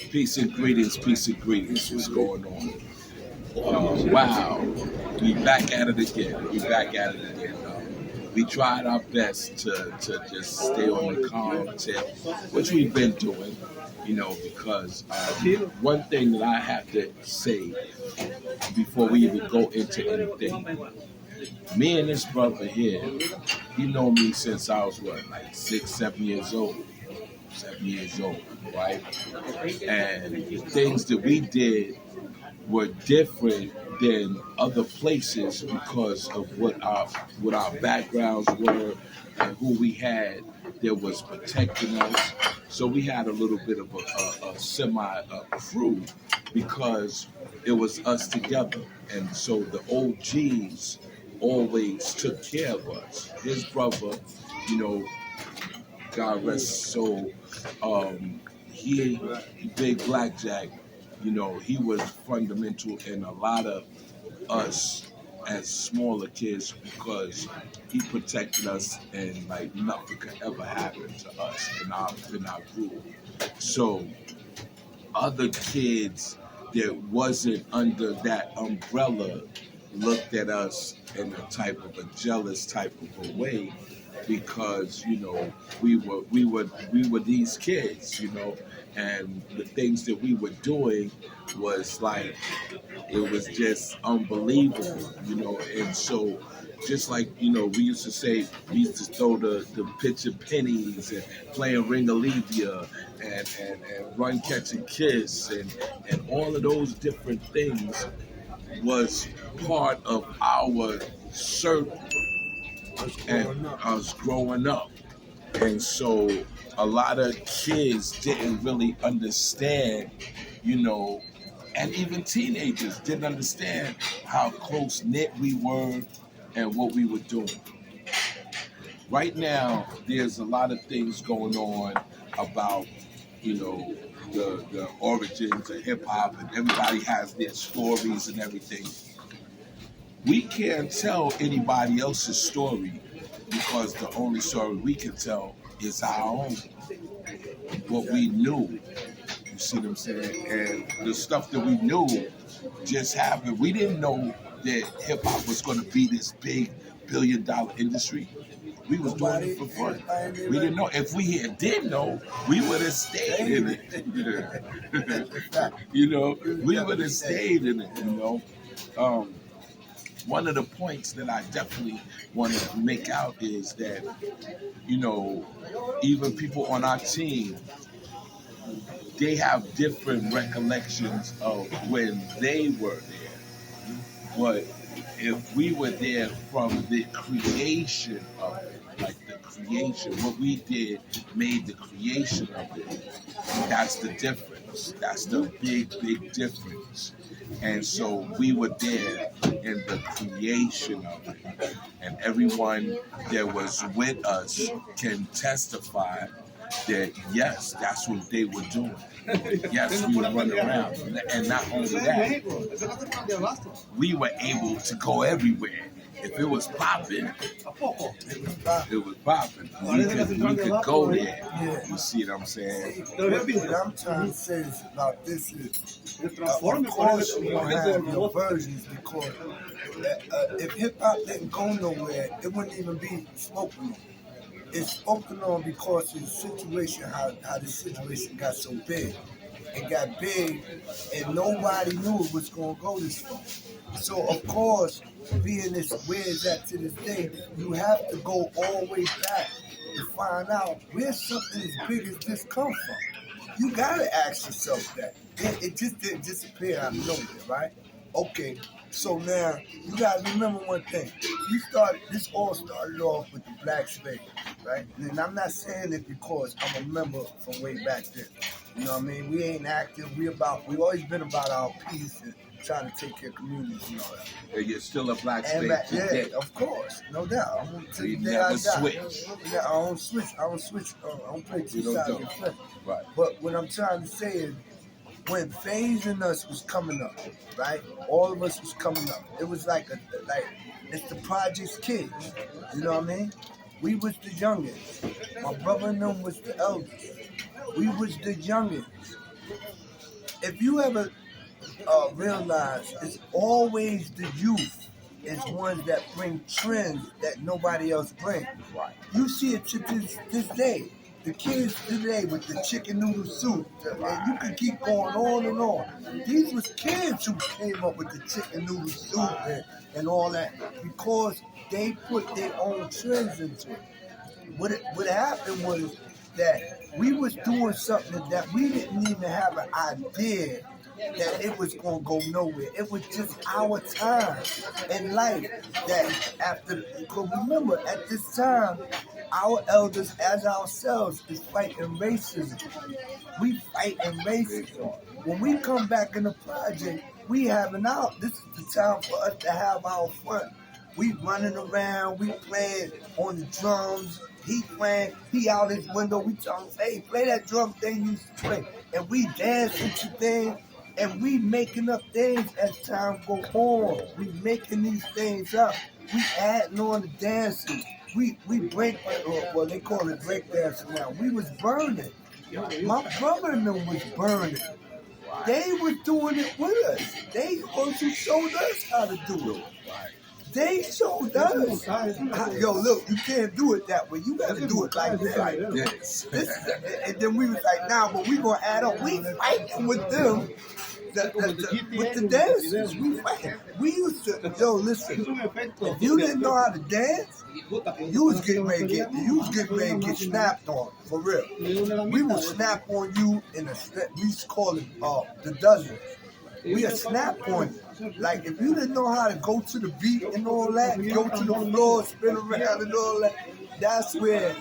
Peace and greetings, peace and greetings. What's going on? Wow, we back at it again. We back at it again. We tried our best to just stay on the calm tip, which we've been doing, because one thing that I have to say before we even go into anything, me and this brother here, he know me since I was what, like 6, 7 years old. 7 years old, right? And the things that we did were different than other places because of what our backgrounds were and who we had that was protecting us. So we had a little bit of a semi crew because it was us together, and so the OGs always took care of us. His brother, you know, God rest his soul. He big Blackjack, he was fundamental in a lot of us as smaller kids because he protected us and like nothing could ever happen to us in our group. So other kids that wasn't under that umbrella looked at us in a type of a jealous type of a way because we were these kids, and the things that we were doing was like it was just unbelievable, and so just like we used to say, we used to throw the picture pennies and playing Ringalivia and run catch and kiss and all of those different things was part of our circle and us growing up. And so a lot of kids didn't really understand, you know, and even teenagers didn't understand how close knit we were and what we were doing. Right now, there's a lot of things going on about, the origins of hip hop, and everybody has their stories and everything. We can't tell anybody else's story because the only story we can tell is our own, what we knew. You see what I'm saying? And the stuff that we knew just happened. We didn't know that hip hop was going to be this big $1 billion industry. We was doing it for fun. We didn't know. If we did know, we would have stayed in it. We would have stayed in it. Um, One of the points that I definitely want to make out is that, even people on our team, they have different recollections of when they were there. But if we were there from the creation of it, like the creation, what we did made the creation of it, that's the difference. That's the big, big difference. And so we were there in the creation of it. And everyone that was with us can testify that, yes, that's what they were doing. Yes, we would run around. And not only that, we were able to go everywhere. If it was popping, it was popping. We could go there. You see what I'm saying? What I'm trying to say is about this is, of course, you don't have your versions because if hip hop didn't go nowhere, it wouldn't even be spoken on. It's spoken on because of the situation, how the situation got so big. It got big, and nobody knew it was going to go this far. So, of course, being as where it's at to this day, you have to go all the way back to find out where something as big as this come from. You got to ask yourself that. It just didn't disappear out of nowhere, right? Okay, so now you got to remember one thing. This all started off with the Black Spades, right? And I'm not saying it because I'm a member from way back then. You know what I mean? We ain't active. We always been about our peace and trying to take care of communities and all that. And you're still a Black Spade today. Yeah, of course, no doubt. I'm gonna tell you You that never I die. switch. Yeah, I don't switch. I don't switch. I don't play two sides of the fence. Right. But what I'm trying to say is, when Phase and us was coming up, right? All of us was coming up. It was like it's the project's kids. You know what I mean? We was the youngest. My brother and them was the eldest. We was the youngest. if you ever realize, it's always the youth is ones that bring trends that nobody else brings. Right. You see it to this day. The kids today with the chicken noodle soup, and you can keep going on and on. These was kids who came up with the chicken noodle soup and all that because they put their own trends into it. What happened was that we was doing something that we didn't even have an idea that it was gonna go nowhere. It was just our time in life that after. Because remember, at this time, our elders, as ourselves, is fighting racism. We fighting racism. When we come back in the project, we having out. This is the time for us to have our fun. We running around, we playing on the drums. He playing, he out his window. We tell him, hey, play that drum thing you used to play. And we dancing to things, and we making up things as time go on. We making these things up. We adding on the dances. We break, well, they call it break dancing now. We was burning. My brother and them was burning. They was doing it with us. They also showed us how to do it. They showed us. Yo, look, you can't do it that way. You got to do it like that. Yes. And then we was like, nah, but we going to add up. We fighting with them. With the dancers, we fighting. We used to, yo, listen, if you didn't know how to dance, you was getting ready to get snapped on, for real. We would snap on you in a, we used to call it the dozen. We a snap on you. Like, if you didn't know how to go to the beat and all that, go to the floor, spin around and all that, that's where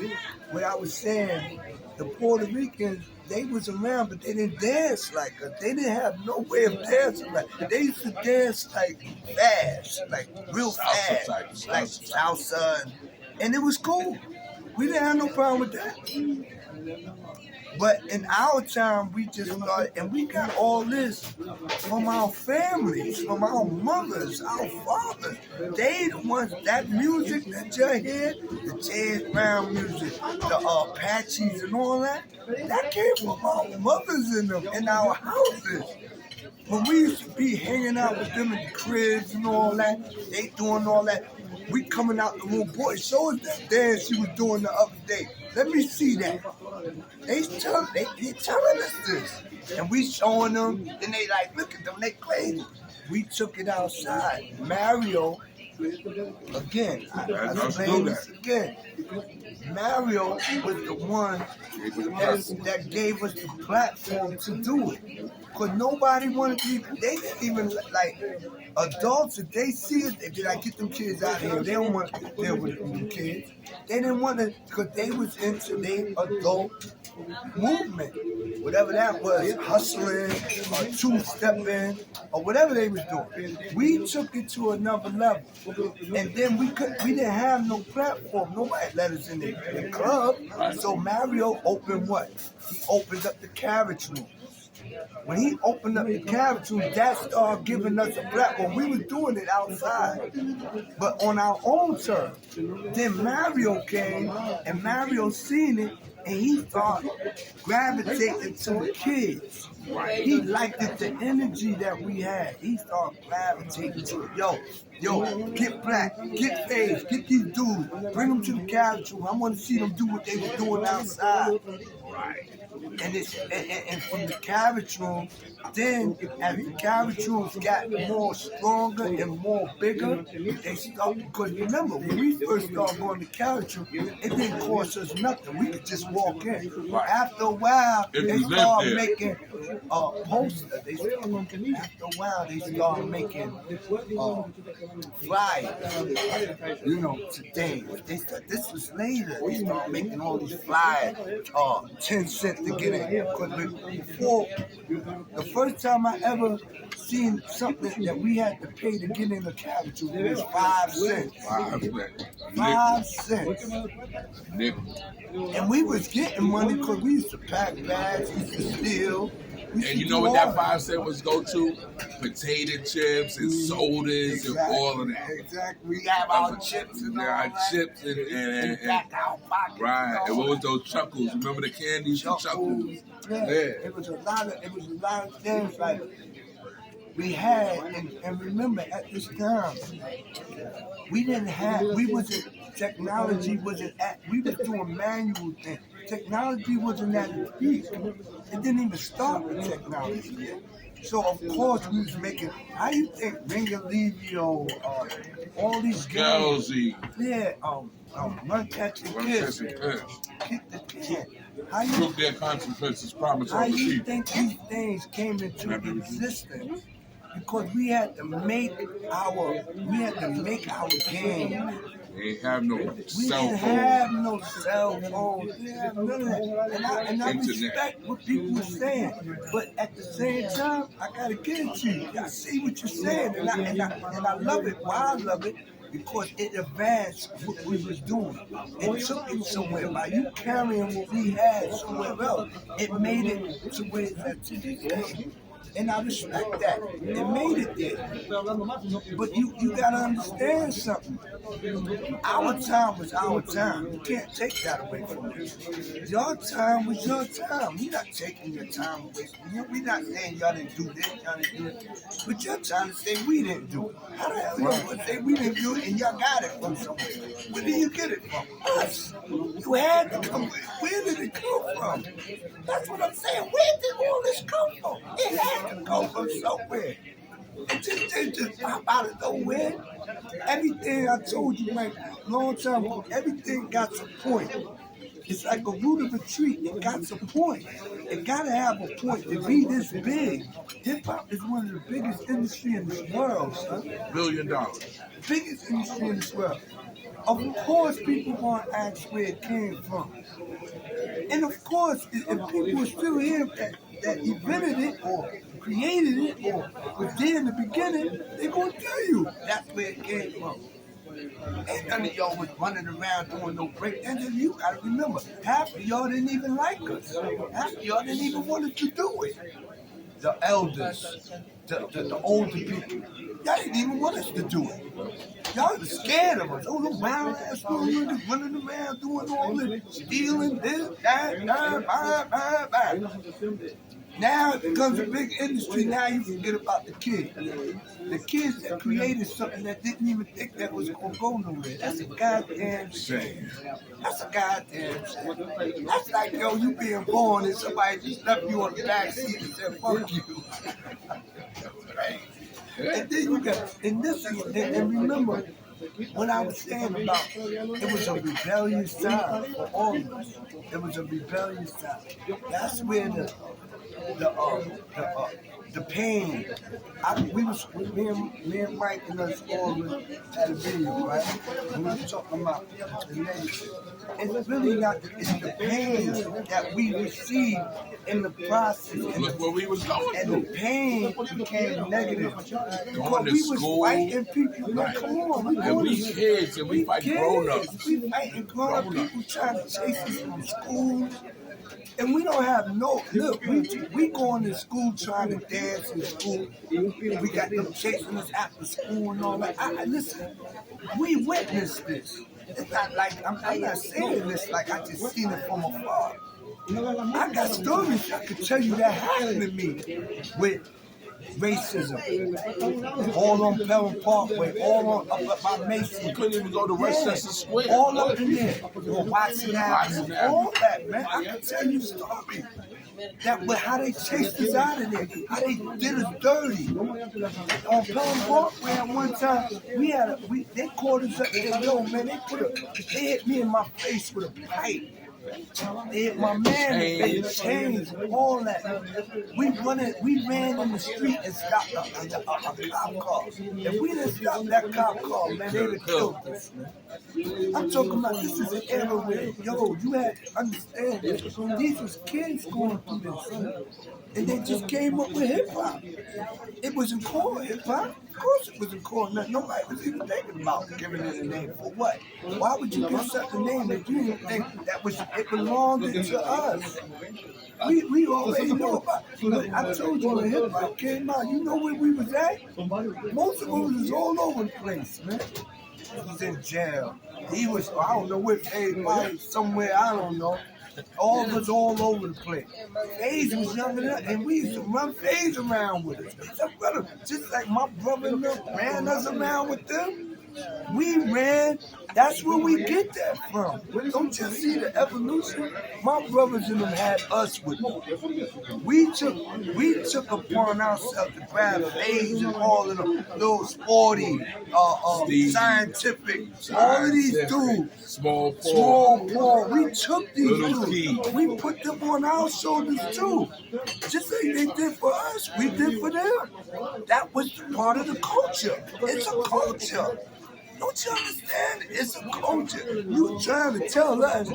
I was saying, the Puerto Ricans, they was around, but they didn't dance like us. They didn't have no way of dancing like us. They used to dance like fast, like real fast, like salsa, and it was cool. We didn't have no problem with that. But in our time, we just started, and we got all this from our families, from our mothers, our fathers. They the ones, that music that you hear, the James Brown music, the Apaches and all that, that came from our mothers in our houses. When we used to be hanging out with them in the cribs and all that, they doing all that. We coming out the room, boy, show us that dance you was doing the other day. Let me see that. They telling us this. And we showing them, and they like, look at them, they crazy. We took it outside. Mario, again, I explain this again. Mario was the one that gave us the platform to do it. Because nobody wanted to even, they didn't even, like, adults, if they see us, they be like, get them kids out of here. They don't want to deal with them kids. They didn't want to, because they was into their adult movement. Whatever that was, hustling, or two-stepping, or whatever they was doing. We took it to another level. And then we didn't have no platform. Nobody let us in the club. So Mario opened what? He opened up the carriage room. When he opened up the carriage room, that started giving us a platform. We was doing it outside, but on our own terms. Then Mario came, and Mario seen it, and he started gravitating to the kids. He liked it, the energy that we had. He started gravitating to it. Yo, get Black, get Spades, get these dudes, bring them to the carriage room. I want to see them do what they were doing outside. And from the carriage room, then as the carriage rooms got more stronger and more bigger, they started, because remember, when we first started going to carriage room, it didn't cost us nothing. We could just walk in. After a while, they started making posters. After a while, they started making flyers. You know, today, this was later. They started making all these flyers, 10 cents to get in. Because before, the first time I ever seen something that we had to pay to get in the carriage was 5 cents. 5 cents. And we was getting money because we used to pack bags, we used to steal. And you know what that 5 cent was go to? Potato chips and sodas and all of that. Exactly. We have our chips and all that. Chips and back our pockets. Right. And what was those chuckles? Remember the candies? Chuckles. Yeah. It was a lot of things like we had, and remember at this time, technology wasn't we was doing manual things. Technology wasn't at its peak. It didn't even start with technology yet. So of course we was making, how you think Ringo Levio, all these games, Run Catch and Kiss, Kick the Can. How you Prove their consequences, promise how on the you sheep. think these things came into existence? Because we had to make our game. They ain't have no We cell didn't phone. have no cell phones. We didn't have none of that. And I respect what people are saying. But at the same time, I gotta give it to you. I see what you're saying, and I love it. Why I love it? Because it advanced what we was doing. It took it somewhere. By you carrying what we had somewhere else, it made it to where it's at today. And I respect that. It made it there. But you gotta understand something. Our time was our time. You can't take that away from us. Your time was your time. We're not taking your time away from you. We're not saying y'all didn't do this, y'all didn't do it. But you're trying to say we didn't do it. How the hell y'all gonna say we didn't do it and y'all got it from somewhere? Where did you get it from? Us. You had to come. Where did it come from? That's what I'm saying. Where did all this come from? It had to come from somewhere. It just pop out of nowhere. Everything I told you like a long time ago, everything got a point. It's like a root of a tree. It got a point. It gotta have a point to be this big. Hip hop is one of the biggest industries in this world, son. $1 billion. Biggest industry in this world. Of course, people want to ask where it came from. And of course, if people are still here that invented it or created it or was there in the beginning, they're going to tell you that's where it came from. Ain't none of y'all was running around doing no breakdances. You got to remember, half of y'all didn't even like us. Half of y'all didn't even want us to do it. The elders, the older people, y'all didn't even want us to do it. Y'all was scared of us. Oh, the wild ass running around doing all this, stealing this, that, bye. Now it becomes a big industry. Now you forget about the kids. The kids that created something that didn't even think that was going to go nowhere. That's a goddamn shame. That's a goddamn shame. That's like, yo, you being born and somebody just left you on the back seat and said, fuck you. Right. And then you got, and remember, when I was saying about it was a rebellious time for all of us. It was a rebellious time. That's where the pain. Me and Mike and us all had a video, right? And we were talking about the negative. It's really not. It's the pain that we received in the process. Look where we was going. And the pain became negative. Going to we school. was fighting people. Like, come on, And we kids and we fight grown-ups. We fighting grown-up people trying to chase us from school. And we don't have no, look, we going to school trying to dance in school. We got them chasing us after school and all that. Listen, we witnessed this. It's not like, I'm not saying this like I just seen it from afar. I got stories I could tell you that happened to me with racism. All on Pelham Parkway, all on up by Mason. We couldn't even go to Westchester Square. All up in there. Watson Avenue. All that, man. I can tell you stories. But how they chased us out of there, how they did us dirty. On Pelham Parkway at one time, they called us up and said, yo, man, they hit me in my face with a pipe. They hit my man, they changed all that. We ran in the street and stopped a cop car. If we didn't stop that cop car, man, they'd have killed us, man. I'm talking about this is an era where, yo, you had to understand this. These was kids going through this. And they just came up with hip hop. It wasn't called hip hop. Of course it wasn't called nothing. Nobody was even thinking about giving it a name. For what? Why would you give such a name that you didn't think it belonged to us? We already know about Look, I told you when hip hop came out, you know where we was at? Most of us was all over the place, man. He was in jail. He was, I don't know where, probably somewhere, I don't know. All of us all over the place. FaZe was younger than us, and we used to run FaZe around with us. It's a brother, just like my brother and them ran us around with them. We ran. That's where we get that from. Don't you see the evolution? My brothers and them had us with them. We took upon ourselves to grab FaZe and all of them little sporty, scientific, all of these dudes. Small Paul. We took these Little dudes. Key. We put them on our shoulders too. Just like they did for us, we did for them. That was part of the culture. It's a culture. Don't you understand? It's a culture. You trying to tell us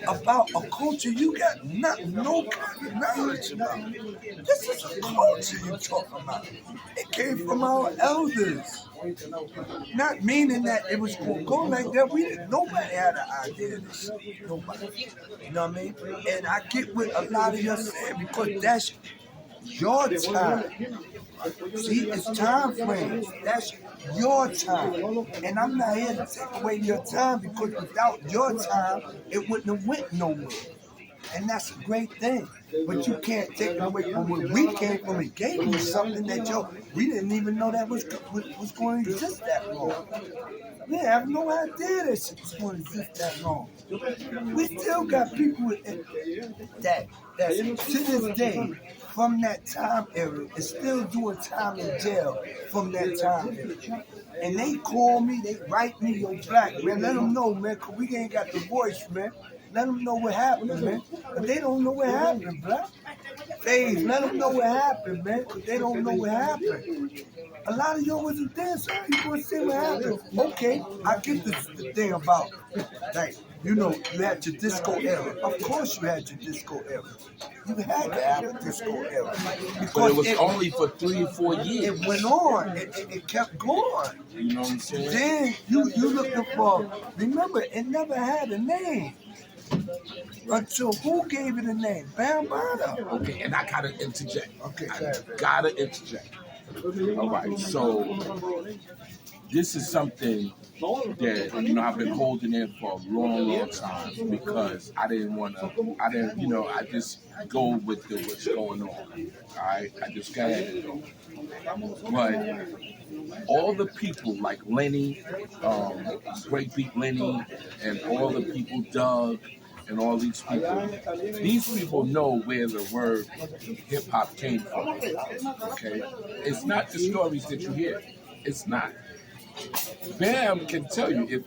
about a culture you got no kind of knowledge about. This is a culture you talking about. It came from our elders. Not meaning that it was going to go like that. Nobody had an idea of this shit. Nobody. You know what I mean? And I get what a lot of you saying because that's your time. See, it's time frames. That's your time. And I'm not here to take away your time because without your time, it wouldn't have went nowhere. And that's a great thing. But you can't take away from where we came from. It gave you something that we didn't even know that was going to exist that long. We have no idea that shit was going to exist that long. We still got people that to this day, from that time era, is still doing time in jail from that time era. And they call me, they write me, yo, Black, man, let them know, man, because we ain't got the voice, man. Let them know what happened, man. But they don't know what happened, Black. FaZe, let them know what happened, man, because they don't know what happened. A lot of y'all wasn't there, so you going to say what happened. Okay, I get the thing about, like, you know, you had your disco era. Of course you had your disco era. You had to have a disco era. Because but it was only for 3 or 4 years. It went on. It kept going. You know what I'm saying? Then you looking for, remember, it never had a name. Until who gave it a name? Bambaataa. Okay, and I gotta interject. Okay, I gotta interject. All right, so this is something that I've been holding in for a long time because I just go with what's going on. All right, I just got it. But all the people like Lenny, Great Beat Lenny, and all the people Doug, and all these people know where the word hip hop came from. Okay, it's not the stories that you hear. It's not. Bam can tell you if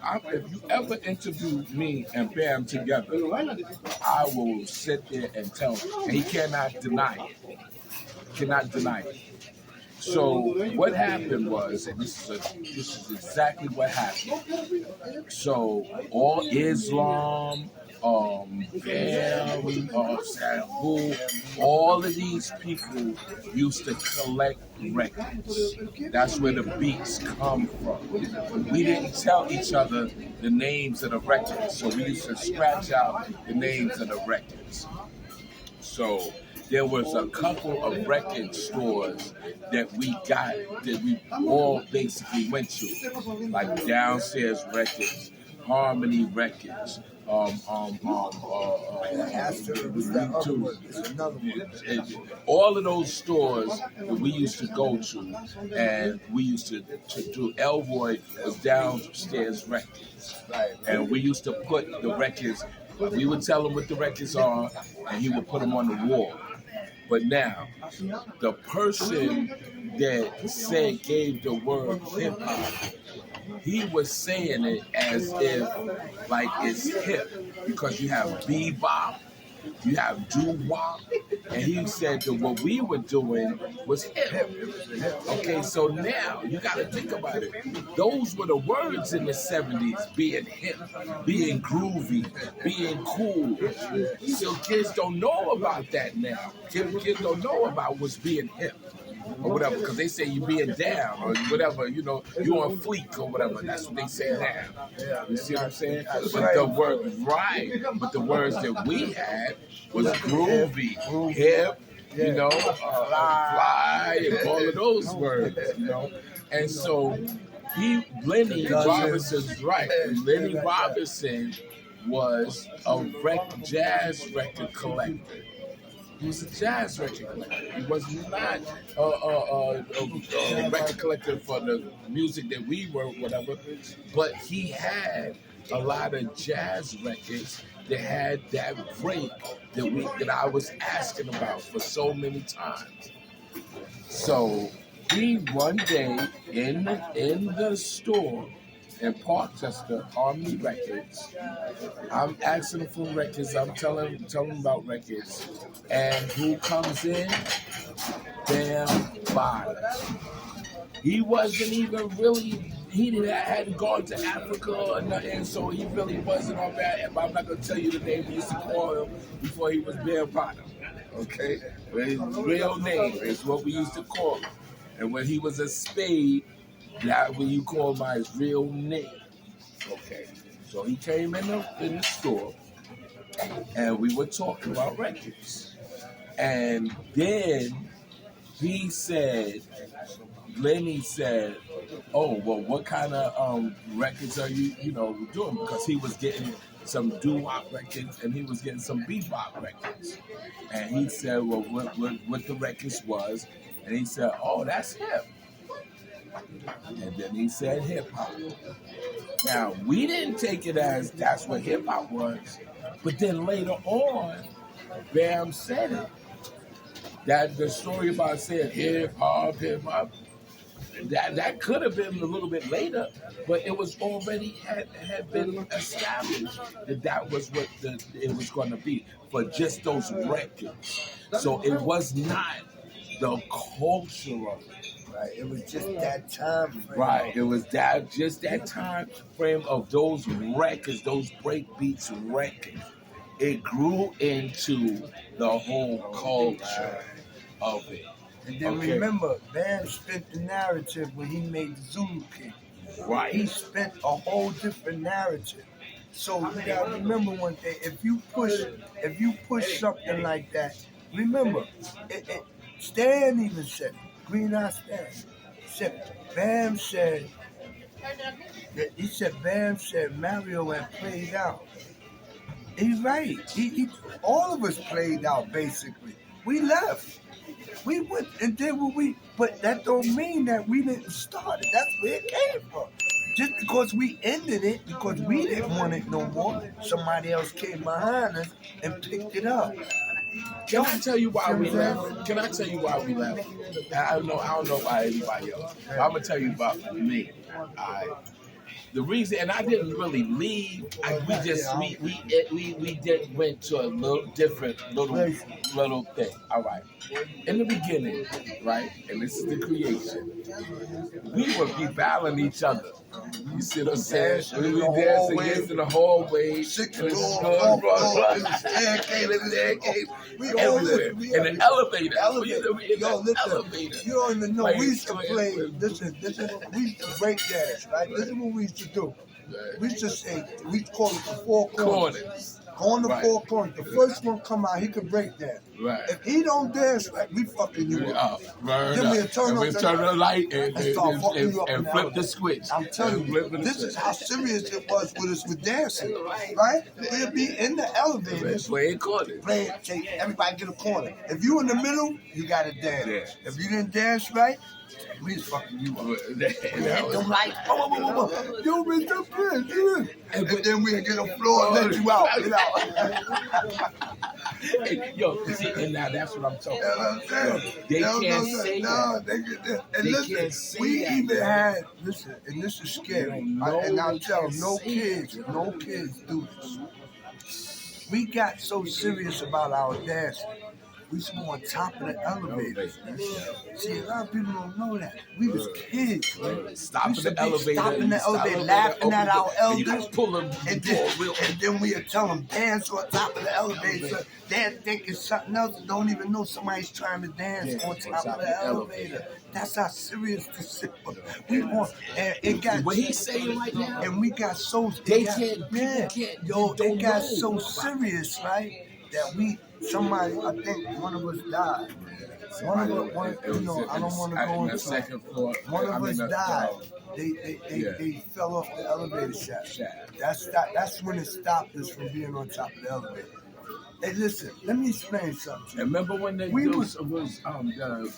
you ever interview me and Bam together, I will sit there and tell him, and he cannot deny it. Cannot deny it. So what happened was, and this is exactly what happened. So all Islam, Bam, Sambu, all of these people used to collect records. That's where the beats come from. We didn't tell each other the names of the records, so we used to scratch out the names of the records. So there was a couple of record stores that we all basically went to, like Downstairs Records, Harmony Records, all of those stores that we used to go to, and we used to do. Elroy was Downstairs Records, and we used to put the records. We would tell him what the records are, and he would put them on the wall. But now, the person that gave the word hip hop, he was saying it as if like it's hip, because you have bebop, you have doo-wop, and he said that what we were doing was hip. Okay, so now you got to think about it. Those were the words in the 70s, being hip, being groovy, being cool. So kids don't know about that now. Kids don't know about what's being hip or whatever, because they say you being down or whatever, you on fleek or whatever. That's what they say now. You see what I'm saying? But the words that we had was groovy, hip, you know, fly, and all of those words, you know. And so Lenny Robinson's right. Lenny Robinson was a jazz record collector. He was a jazz record collector. He was not a record collector for the music that we were, whatever. But he had a lot of jazz records that had that break that I was asking about for so many times. So he one day in the store in Parkchester, Harmony Records, I'm asking him for records. I'm telling him about records, and who comes in? Bam Bottoms. He wasn't even really. Hadn't gone to Africa or nothing, so he really wasn't on that. I'm not gonna tell you the name we used to call him before he was Bam Bottoms. Okay, but his real name is what we used to call him. And when he was a spade, that when you call by his real name. Okay, so he came in the store, and we were talking about records, and then Lenny said, "Oh, well, what kind of records are you doing?" Because he was getting some doo-wop records and he was getting some bebop records, and he said, "Well, what the records was?" And he said, "Oh, that's hip." And then he said hip hop. Now, we didn't take it as that's what hip hop was, but then later on, Bam said it. That the story about saying hip hop, that could have been a little bit later, but it was already had been established that was what it was going to be for just those records. So it was not the culture of it. Right, it was just that time frame. Right, it was just that time frame of those records, those breakbeats records. It grew into the whole culture of it. And then remember, Bam spent the narrative when he made the Zulu King. Right. He spent a whole different narrative. So you gotta remember one thing: if you push something like that, remember, Stan even said it. Green Eye Stan Bam said Mario had played out. He's right. He all of us played out basically. We left. We went and did what but that don't mean that we didn't start it. That's where it came from. Just because we ended it, because we didn't want it no more, somebody else came behind us and picked it up. Can I tell you why we left? I don't know about anybody else. I'm gonna tell you about me. The reason, and I didn't really leave. We went to a little different little thing. All right. In the beginning, right, and this is the creation. We would be battling each other. You see what I'm saying? We would dance against in the hallway, everywhere. In the elevator. You don't even know. We used to play. Listen. We used to break dance, right? This is what we used to do. We used to say, we call it the four corners. On the four corners. The first one come out, he can break dance. Right. If he don't dance right, we fucking you up. Then we turn the light and flip the switch. I'm telling you, this is how serious it was with us with dancing, right? We'd be in the elevator. Playing corners. Everybody get a corner. If you in the middle, you got to dance. Yeah. If you didn't dance right, we just fucking you up. Hit them lights. You Mr. Prince. And then we get a floor and let you out. Yo, see, and now that's what I'm talking about. They can't say that. And listen, we even had, and this is scary. And I'll tell them, no kids do this. We got so serious about our dancing. We used to go on top of the elevator. See, a lot of people don't know that. We was kids, man. Stopping the elevator, laughing at our elders. Pull them, and then we would tell them, dance on top of the elevator. They're thinking something else. Don't even know somebody's trying to dance on top of the elevator. That's how serious this is. We want, and it got. What he's saying right now, and we got so. They got so serious, right? That somebody, I think one of us died. One of us, you know, I don't want to go into second floor. One of us died. They fell off the elevator shaft. That's when it stopped us from being on top of the elevator. Hey, listen, let me explain something. Remember when the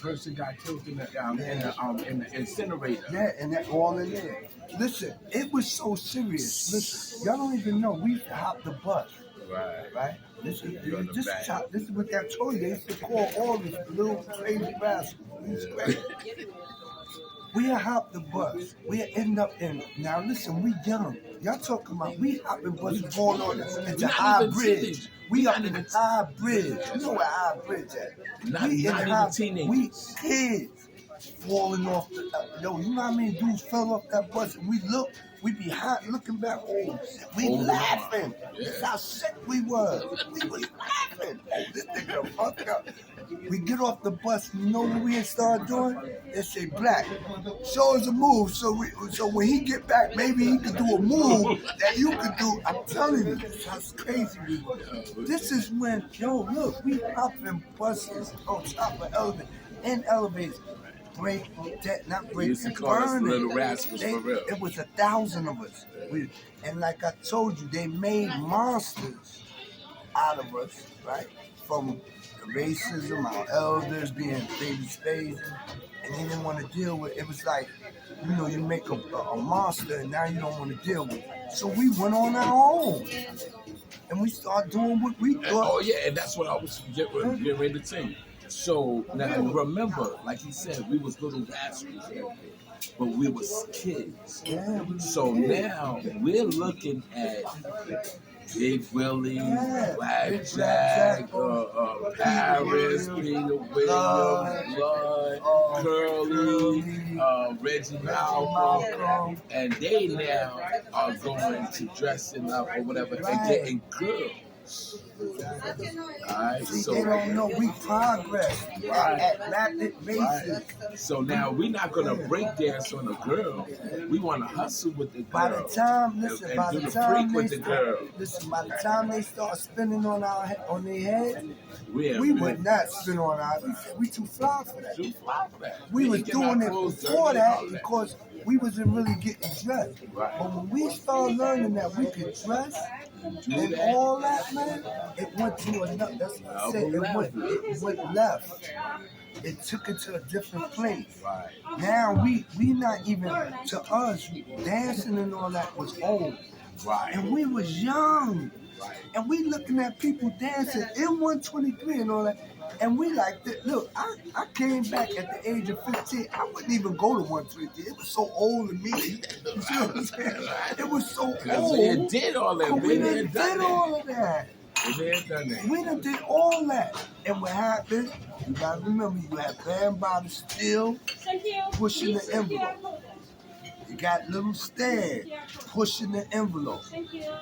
person got killed in the incinerator? Yeah, and that all in there. Listen, it was so serious. Listen, y'all don't even know. We used to hop the bus. Right? This is what I told you. They used to call all these little crazy rascals. We hop the bus. We end up in. Now listen, we young. Y'all talking about we hopping buses going on into High Bridge. We up in the High Bridge. You know where High Bridge at? Not even teenagers. We kids falling off the. Yo, you know how many dudes fell off that bus? And we be hot looking back. Oh, we laughing. That's how sick we was. We was laughing. Oh, this nigga fucked up. We get off the bus, you know what we start doing? They say, Black, show us a move. So when he get back, maybe he could do a move that you could do. I'm telling you, that's crazy we were. This is when, yo, look, we hopping buses on top of elevators. Not break, burning. Little Rascals for real. It was 1,000 of us. And like I told you, they made monsters out of us, right? From the racism, our elders being baby spades, and they didn't want to deal with it. It was like, you know, you make a monster and now you don't want to deal with it. So we went on our own. And we started doing what we thought. Oh, yeah, and that's what I was getting ready to tell you. So now remember, like he said, we was little rascals, but we was kids. Yeah, so now we're looking at Big Willie, Blackjack, Paris, Peter Williams, Blood, Curly, Reggie Malcolm, and they now are going to dressing up or whatever and getting girls. Alright, so they don't know we progress at rapid basis. So now we're not gonna break dance on a girl. We want to hustle with the girl. By the time, listen, by the time they start spinning on their head, we would not spin on our. We too fly for that. We was doing it before that because we wasn't really getting dressed. Right. But when we started learning that we could dress and all that, man, it went to another. That's what I said. It went left. It took it to a different place. Right. Now we not even, to us, dancing and all that was old. Right. And we was young. Right. And we looking at people dancing in 123 and all that. And we like, look, I came back at the age of 15. I wouldn't even go to 123. It was so old to me. You see what I'm saying? It was so old. We did all that. We did all of that. We done did all that. And what happened, you gotta remember, you had Band Body still pushing the envelope. You got Little Stan pushing the envelope.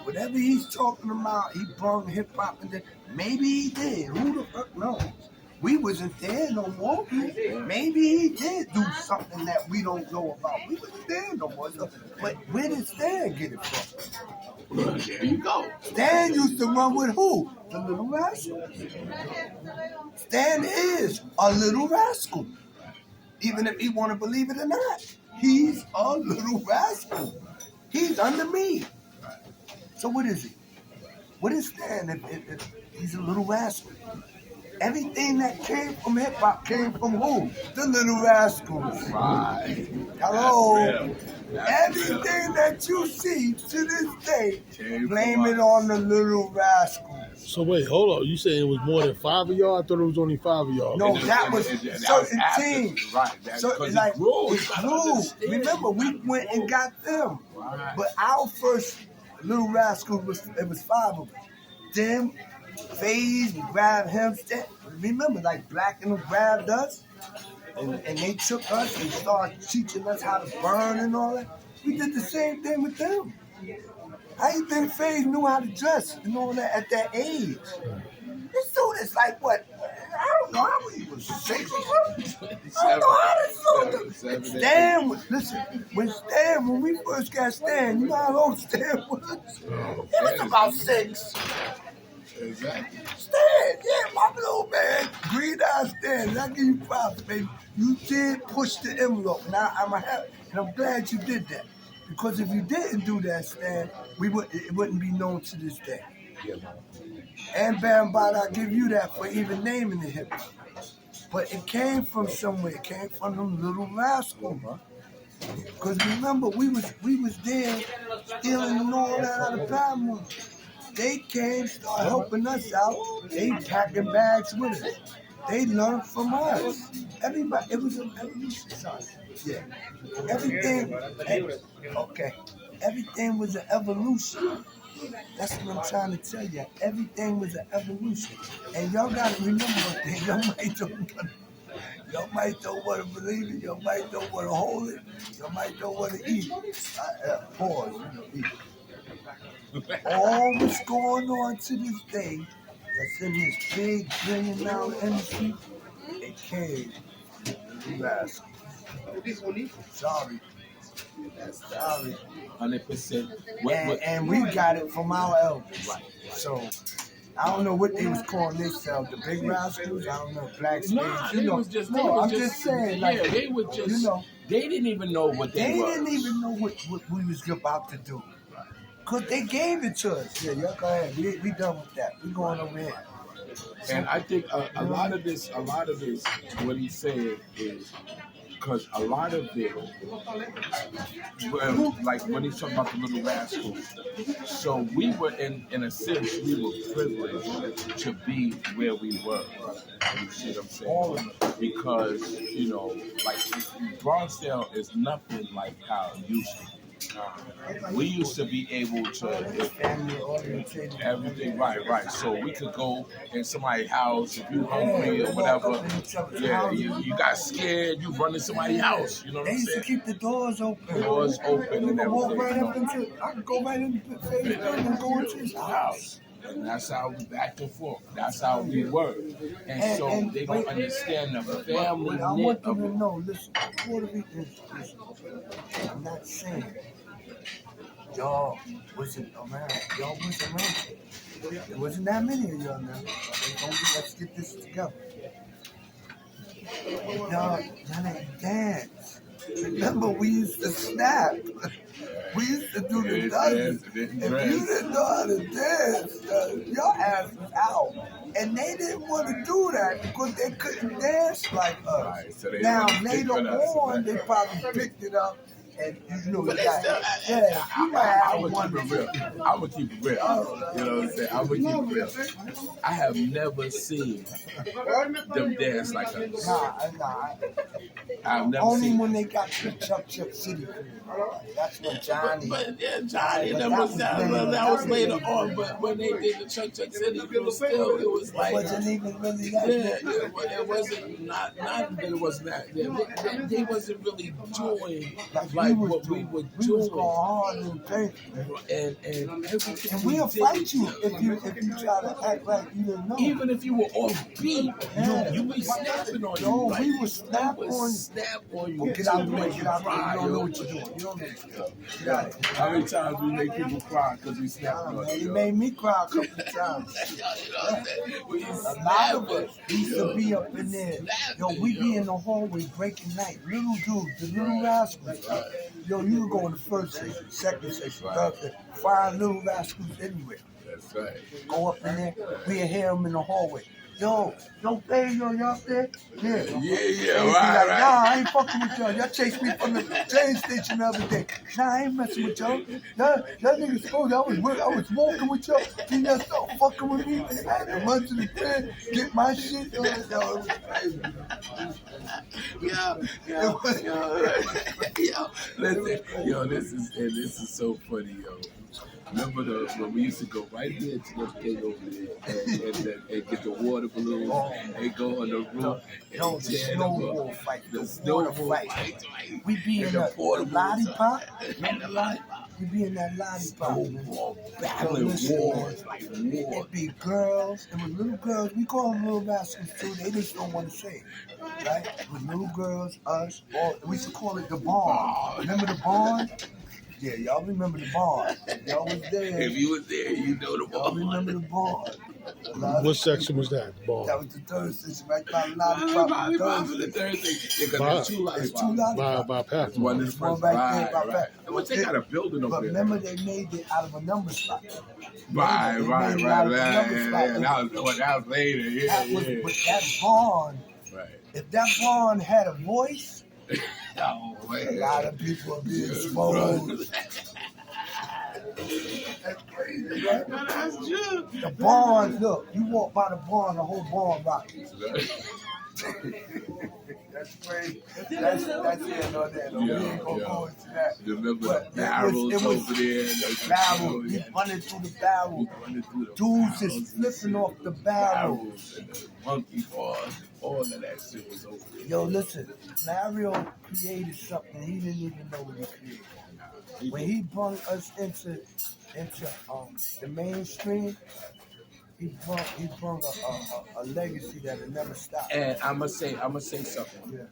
Whatever he's talking about, he brought hip hop in there. Maybe he did. Who the fuck knows? We wasn't there no more. Maybe he did do something that we don't know about. We wasn't there no more. But where did Stan get it from? There you go. Stan used to run with who? The Little Rascals. Stan is a little rascal. Even if he want to believe it or not. He's a little rascal. He's under me. So what is he? What is Stan if he's a little rascal? Everything that came from hip hop came from who? The Little Rascals. Right. Hello. Everything that you see to this day, blame it on the Little Rascals. So wait, hold on. You saying it was more than 5 of y'all? I thought it was only 5 of y'all. No, that was certain teams. Right. So like it grew. Remember, we went and got them. Right. But our first Little Rascals was 5 of them. Them, FaZe, we grabbed him. Remember, like Black and them grabbed us, and they took us and started teaching us how to burn and all that. We did the same thing with them. How you think FaZe knew how to dress and all that at that age? This dude is like what? I don't know how he was 6 or something. I don't know how this dude. Stan was, listen, when we first got Stan, you know how old Stan was? He was about 6. Exactly. Stan, yeah, my little man, green eye Stan, I give you props, baby. You did push the envelope, and I'm happy, and I'm glad you did that. Because if you didn't do that, Stan, it wouldn't be known to this day. Yeah, man. And Bambot, I give you that for even naming the hip hop. But it came from somewhere. It came from them little rascals. Because remember, we was there stealing and all that out of Paramount. They came, started helping us out. They packing bags with us. They learned from us. Everybody, it was an evolution, son. Yeah. Everything, okay. Everything was an evolution. That's what I'm trying to tell you. Everything was an evolution. And y'all gotta remember one thing. Y'all might don't want to believe it. Y'all might don't want to hold it. Y'all might don't want to eat it. Pause. Eat it. All what's going on to this day that's in this big billion dollar industry, it came from Rascals. Sorry. That's sorry. 100%. And we got it from our elders. Right. So I don't know what they was calling themselves, the big Rascals. I don't know, Black Spades. I'm just saying, like, yeah, they were just, they didn't even know what they were. They didn't even know what we was about to do. Because they gave it to us. Yeah, y'all go ahead. We done with that. We going over here. And I think a lot of this, what he's saying is, because a lot of it, like when he's talking about the little rascals, so we were in a sense, we were privileged to be where we were. You see what I'm saying? Because, like Bronxdale is nothing like how it used to be. We used to be able to everything right. So we could go in somebody's house if you hungry or whatever. Yeah, you got scared, you run in somebody's house. You know what I'm saying? They used to keep the doors open. Doors open and Walk everything. right up into. I could go right into the face and go into his house. And that's how we back and forth. That's how we were. And so they don't understand the family. I want them to know, listen, Puerto Ricans, I'm not saying y'all wasn't around. Y'all wasn't around. There wasn't that many of y'all now. Let's get this together. Y'all didn't dance. Remember, we used to snap. We used to do the dance. If you didn't know how to dance, your ass was out. And they didn't want to do that because they couldn't dance like us. Right, so now, later on, they probably picked it up. And you know, I would keep it real. You know what I'm saying? I would keep it real. I have never seen them dance like us. Nah. I've never Only seen when they got to Chuck City. That's when Johnny. But Johnny, that was later on. But when they did the Chuck City, it was like. It wasn't even really that. It wasn't not that it wasn't that. They wasn't really doing like what we were doing. We was going hard and painful. And everything. And we'll fight you if you try to act like you didn't know. Even if you were off beat, you be snapping on you. No, we would snap on you. Get out of the way, get out of the way. You don't know what you're doing. You don't know what you're doing. How many times we make people cry because we snapped on you? You made me cry a couple of times. A lot of us used to be up in there. Yo, we be in the hallway breaking night. Little dudes, the little rascals. Yo, you would go in the first section, second section, third section. 5 little rascals anywhere. That's right. Go up in there. We hear them in the hallway. Yo, baby, you up there? Yeah, right. Nah, I ain't fucking with y'all. Y'all chased me from the train station the other day. Nah, I ain't messing with y'all. Y'all niggas supposed I was walking with y'all. Then y'all start fucking with me. I had to run to the crib, get my shit. Yo, it was crazy. This is so funny, yo. Remember when we used to go right there to the thing over there and get the water balloons and go on the roof and the snowball fight, the snowball fight. We be in the lollipop. We be in that lollipop. Battling wars like war. It be girls. It was little girls. We call them little rascals too. They just don't want to say it. Right? It was little girls, us, or we used to call it the barn. Remember the barn? Yeah, y'all remember the barn. Y'all was there. If you was there, you know the barn. Y'all remember the barn. What section was that? That Bar. was the third section, right by the lollipop. For the third thing. Yeah, because By- there's two There's lollipops. two lollipops. By There's Pathmark. one in the There's one front. right there by Right. Pat. Well, they got a building over But there. remember, they made it out of a number slot. Right. They made it out of a number slot. That was later. Yeah, That was, yeah. but that barn, Right. if that barn had a voice, Oh, a man. lot of people would be Yeah, exposed. bro. That's crazy, right? No, that's true. The barn, look, you walk by the barn, the whole barn rocks. That's crazy. That's here, no, there. No, we ain't gonna go into that. Remember But the barrels it was over there? the barrel. We running through the barrel. Dudes is flipping off the barrel. Barrels and the monkey bars. All of that shit was over there. Yo, listen, Mario created something he didn't even know what he created. When he brought us into the mainstream, he brought a legacy that will never stop. And I'm gonna say something. Yeah.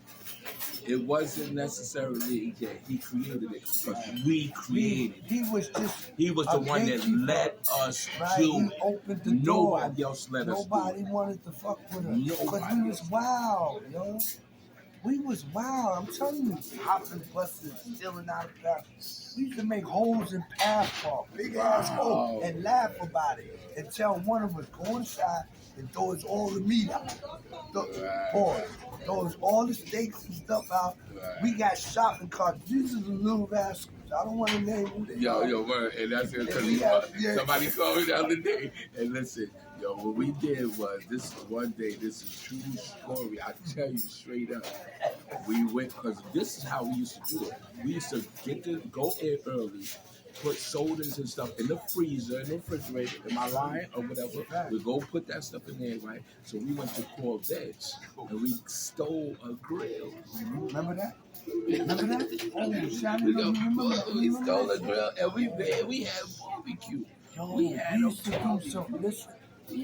It wasn't necessarily that he created it, because we created it. He was just He was the one that gatekeeper. let us Right, do. he opened the door. Nobody else let us do. Nobody wanted to fuck with us because Nobody we was wild, yo. We was wild. I'm telling you, hopping buses, stealing out of paths. We used to make holes in paths, big ass holes, and laugh about it until one of us go inside and throw us all the meat out. Throw us all the steaks and stuff out. Right. We got shopping carts. These are the little rascals. I don't want to name who they are. Yo, man, and that's it. Somebody called me the other day, and listen, yo, what we did was, this is one day, this is true story. I tell you straight up, we went, because this is how we used to do it. We used to go in early, put sodas and stuff in the freezer, in the refrigerator, in my line or whatever. We go put that stuff in there, right? So we went to Corvettes and we stole a grill. Remember that? Remember that? Oh, Shannon, We stole a grill and we had barbecue. Yo, We we had used to do something. Listen,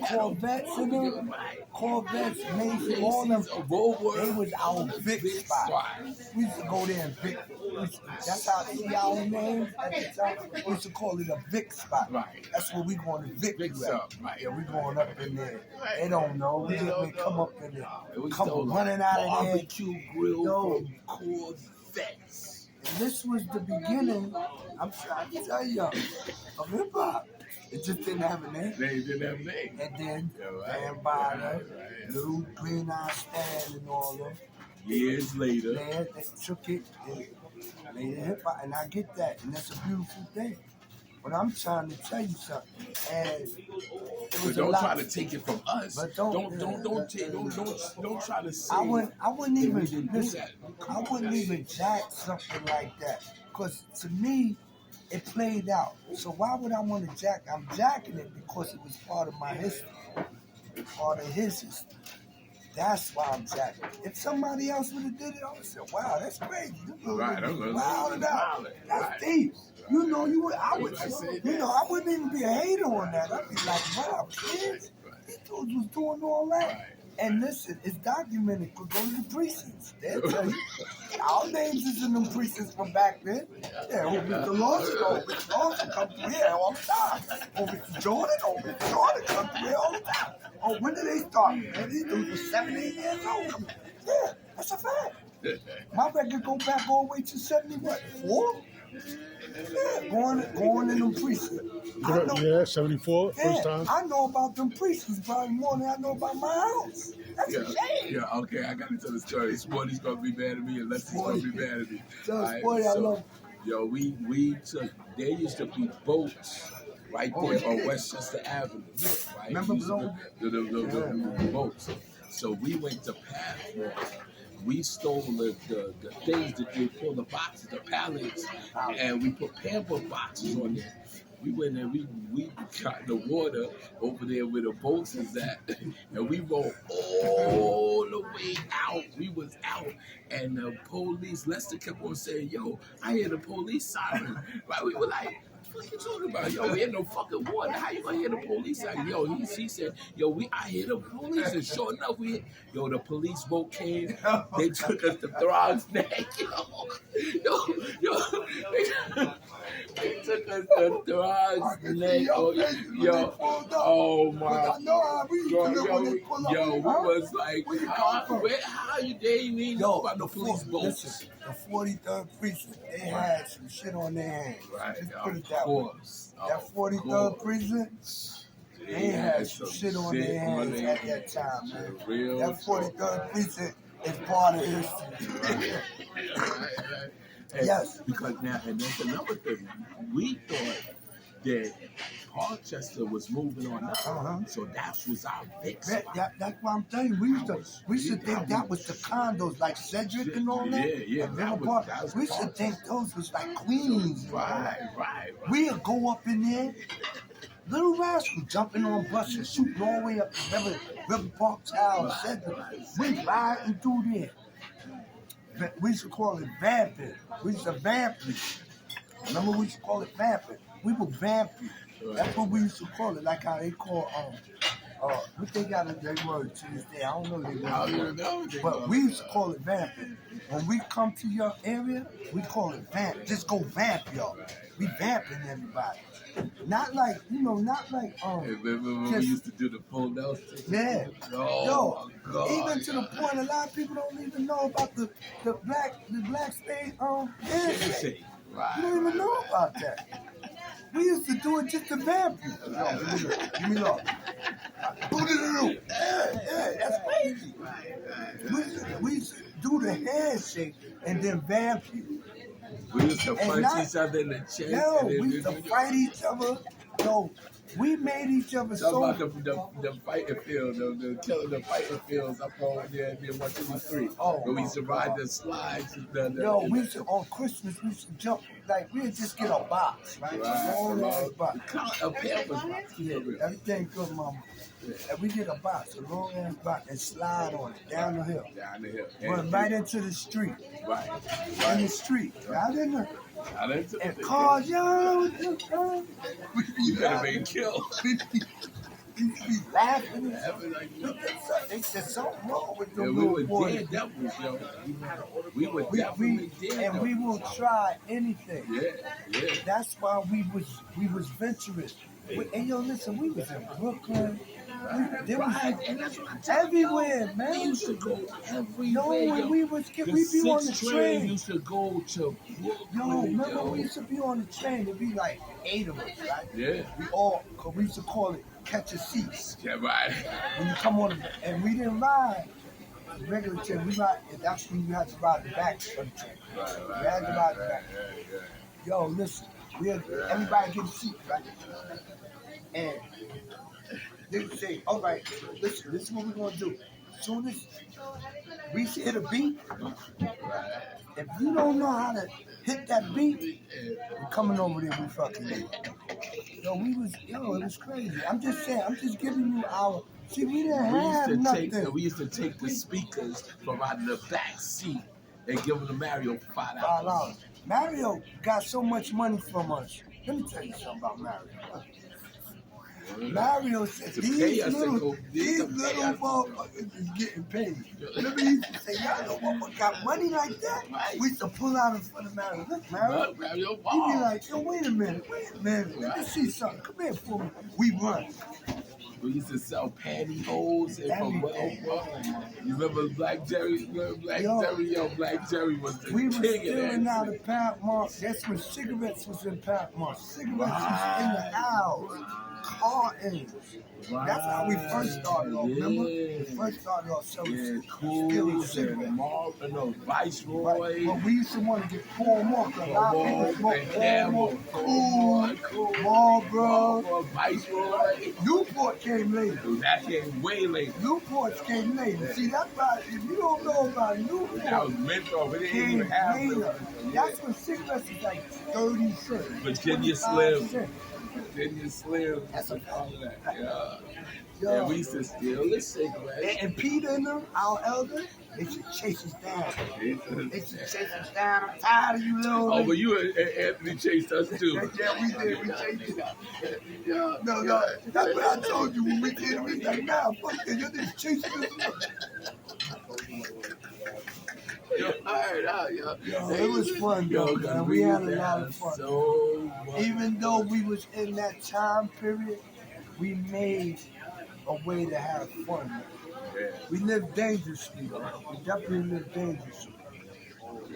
Corvettes in them. Corvettes, Mason, all them. They was our big spot. We used to go there and Vic. That's how they see our names at the time. We used to call it a Vic spot. Right. That's where we going to Vic. Big stuff, right? Yeah, we going up in there. They don't know. We just may come up in there. We Come stole running out of there. barbecue grill Yo. from Corvettes. And this was the beginning, I'm trying to tell you, of hip hop. It just didn't have a name. They didn't have names. And then Dan Right, Byler, right. Little Green Eye Stan and all them, Years later, man, they took it and made it hip hop. And I get that, and that's a beautiful thing. But I'm trying to tell you something. And it but was a don't lot. try to take it from us. But Don't try to say. I wouldn't even we didn't do listen. that. I wouldn't even jack something like that, because to me, it played out. So why would I want to jack? I'm jacking it because it was part of my history, part of his history. That's why I'm jacking. If somebody else would have did it, I would have said, "Wow, that's crazy. Right, I'm gonna- Wild it out. Right. That's deep." You know, I would. I said You know, I wouldn't even be a hater on that. I'd be like, "Wow, kids, these dudes was doing all that." Right. And listen, it's documented. Go to the precincts. They'll tell you. Our names is in them precincts from back then. Yeah, Mr. Lawson, Mr. Lawson come through here all the time. Mr. Jordan, come through here all the time. Oh, when did they start? Man, these dudes were 7, 8 years old. Yeah, that's a fact. My record go back all the way to 74? Yeah, going in them precincts. I know, Yeah, 74, first time. I know about them precincts probably more than I know about my house. That's a shame. Yeah, okay, I gotta tell the story. Sporty's gonna be mad at me, and Leslie's gonna be mad at me. So, All right, Sporty, I love yo, we took, there used to be boats right there on Westchester Avenue, right? Remember Used to be the boats. So we went to Pathmark. We stole the things that they pull the boxes, the pallets, and we put pamper boxes on there. We went and we got the water over there where the boats is at, and we rolled all the way out. We was out, and the police, Lester kept on saying, "Yo, I hear the police siren." Right? We were like, fuck you talking about? Yo, we in no fucking war. How you gonna hear the police? Like, yo, he said, yo, I hear the police, and sure enough, the police boat came. They took us to Throg's Neck, they took us to Throg's Neck. Oh my God, yo, we was like, how you didn't even know about the police boats? Listen, the 43rd precinct, they had some shit on their hands. Right, Just put it that of way. course. That 43rd precinct, they had some shit on their hands at that time, man. That 43rd precinct is part of history. Right. Yes. Because now, and there's another thing. We thought that Parkchester was moving on up, so that was our fix. That's what I'm telling you. We used to think that was the condos like Cedric and all that. Yeah. We used to think those was like Queens. Right. We'd go up in there, little rascal jumping on buses, shooting all the way up to River Park Tower, Cedric. We riding through there. We used to call it vamping. We used to vamp you. Remember we used to call it vamping? We would vamp you. That's what we used to call it, like how they call what they got in their word to this day. I don't know their word. But we used to call it vamping. When we come to your area, we call it vamp. Just go vamp, y'all. We vamping everybody. Not like, Remember when we used to do the full nose thing? Yeah. Oh, God. Even to the point a lot of people don't even know about the Black Spades handshake. Right. You don't even know about that. We used to do it just to vamp you. Give me love. Yeah, that's crazy. We used to do the handshake and then vamp you. We used to punch each other in the chest. We used to fight each other. We made each other so. Talk about the fighting field, the fighting fields up on there near 123. Where we used to ride the slides. We used to, on Christmas, we used to jump, like, we'd just get a box, right? A long ass box. A pair of everything good, mama. And we get a box, a long ass box, and slide on it down the hill. Run right into the street. Right. In the street. Right in there. And cars, we better be killed. We be laughing. They said something wrong with them little boys. Dead devils, yo. We were definitely dead devils. And we will try anything. Yeah. That's why we was venturous. And listen, we was in Brooklyn. And that's what everywhere, man. We used to go everywhere. When we be on the train. Used to go to Brooklyn. Remember we used to be on the train. It'd be like 8 of us, right? Yeah. We used to call it catch a seat. Yeah, right. When you come on, and we didn't ride the regular train. We ride. That's when you had to ride the back of the train. Right. You had to ride the back. Yo, listen. Everybody get a seat, right? And they would say, all right, listen, this is what we're going to do. As soon as we hit a beat, if you don't know how to hit that beat, we're coming over there, we fucking do. It was crazy. I'm just saying, I'm just giving you our, see, we didn't have nothing. We used to take the speakers from out of the back seat and give them to Mario for $5. Mario got so much money from us. Let me tell you something about Mario. Mario said, these little motherfuckers is getting paid. Remember he used to say, y'all know what got money like that? We used to pull out in front of Mario. Look, Mario. He'd be like, yo, wait a minute. Let me see something. Come here for me. We run. We used to sell pantyhose and you remember Black Jerry? Black Jerry was the we king of that. We were stealing out of Paramount. That's when cigarettes was in Paramount. Cigarettes was in the house. Cartons. That's how we first started off, remember? We first started off selling cigarettes. Viceroy. But we used to want to get Paul Moore, because a lot of people smoked Cool, Marlboro, Viceroy. Newport came later. That came way later. Newports came later. See, that's why, if you don't know about Newport, that was menthol. We didn't even have later. That's when cigarettes was like 30 cents. Virginia Slim. That's all of that. Yeah. We used to steal the cigarettes. And Peter and them, our elders, They should chase us down. They should chase us down. I'm tired of you little. Oh, but you and Anthony chased us too. Yeah, we did. We chased it. No. That's what I told you when we did it. We was like, nah, fuck that. You're just chasing us. Yo, It was fun, though, man. We had a lot of fun. So Even though we was in that time period, we made a way to have fun. yeah. We lived dangerously. We definitely lived dangerously.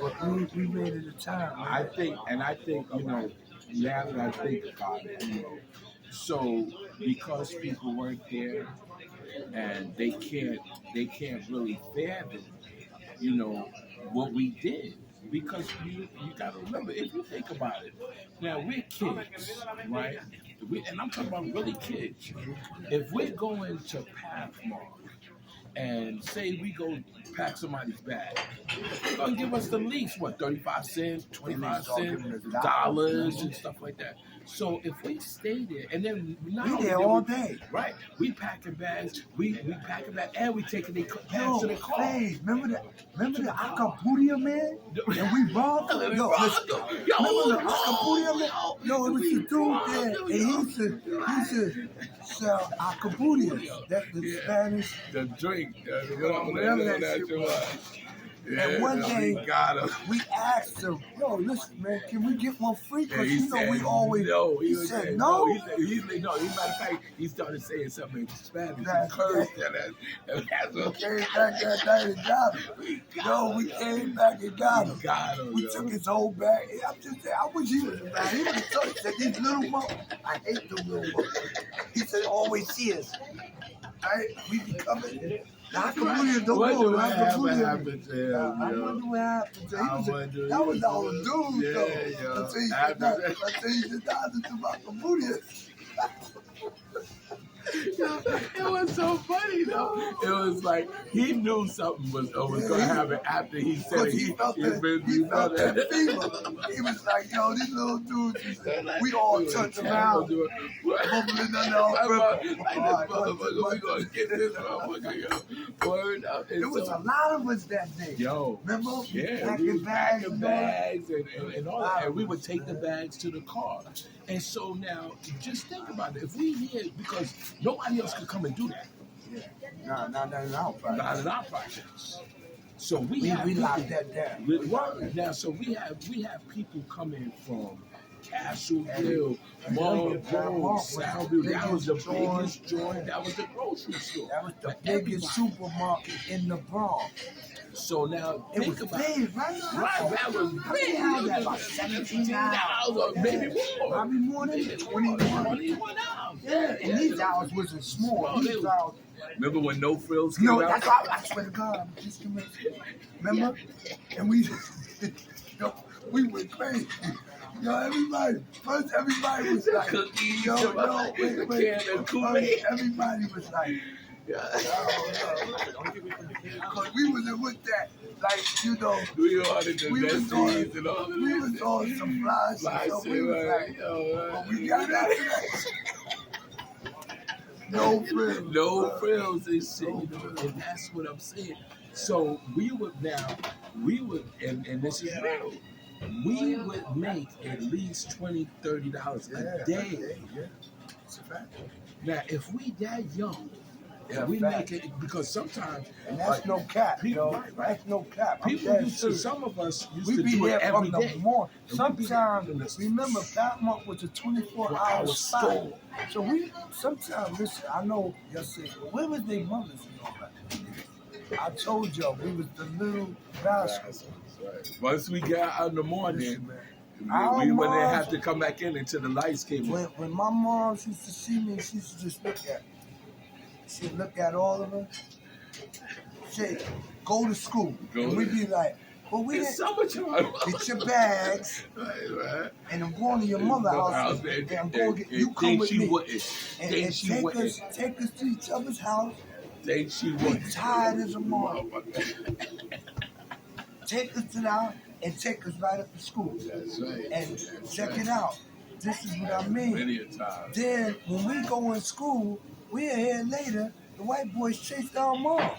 But we made it a time. Man. I think, you know, now that I think about it, you know, so because people weren't there and they can't really fathom, you know, what we did. Because you got to remember, if you think about it, now we're kids, right? And I'm talking about really kids. If we're going to Pathmark and say we go pack somebody's bag, they're gonna give us the least, what, 35 cents, 25 cents, dollars and stuff like that. So if we stay there, and then we there all day, right? We packing bags, we packing bags, and we taking their bags to the car. Hey, remember the Acapulco man? And we robbed him. Remember the Acapulco man? No, it was the dude there, and he used to sell Acapulco. That's the Spanish. The drink, whatever that shit was. Yeah, and one day, we asked him, yo, listen, man, can we get one free? Because, we always... No, he said no. He said no. Matter of fact, he started saying something in Spanish. He cursed that's what came back that night and got him. We came back and got him. We took his whole bag. I'm just saying, I wish he was around. He would have told us that these little monkeys, I hate them little monkeys. He said, always see us. Right? We be coming... Acapulco don't go. What happened to him? I wonder what happened to him. That was all the dude, though. Until he said that to Acapulco. It was so funny though. It was like he knew something was going to happen after he said it. He felt that fever. He was like, yo, these little dudes, we all turned around. Bubbling under our breath. We going to get this motherfucker. Word up. There was a lot of us that day. Yo. Remember? Yeah. We packing bags and all that. And we would take the bags to the car. And so now, just think about it. If we here, because nobody else could come and do that. Yeah. Not in our project. Not in our projects. So we locked that down. Now, so we have people coming from Castleville, Monroe, Soundville. That was the biggest joint. That was the grocery store. That was the biggest supermarket in the Bronx. So now, it was big, right? Right, that was big. That about 17 hours, or maybe more. Probably more than 21 hours. Yeah, and these hours wasn't small. These hours. Remember when No Frills came out? No, that's why I swear to God, I'm just gonna remember? And we went crazy. Everybody was like, cookies, wait. Everybody was like, because we was with that, we ordered the besties and all that. We was on some flies, so we was like, but we got out of that. No frills and shit, and that's what I'm saying. So we would, and this is real, we would make at least $20, $30 a day. It's a fact. Now, if we that young, we make it, because sometimes, and that's no cap, that's no cap. Some of us used we to do it every day. Sometimes, remember, Pathmark was a 24-hour spot. So we sometimes, listen, I know y'all say, where was their mothers and all that? I told y'all, we was the little Rascals. Right. Once we got out in the morning, we wouldn't have to come back in until the lights came on. When my mom used to see me, she used to just look at me. She'd look at all of us. She'd go to school. And we'd be like, well, we didn't. Get your bags. Right. And I'm going to your mother's house. And I'm going to get, you come with me. And take us to each other's house. Think she wouldn't. Be tired as a mom. Take us to the house and take us right up to school. That's right. And check it out. This is what I mean. Many a time. Then when we go in school, we're here later, the white boys chased our moms.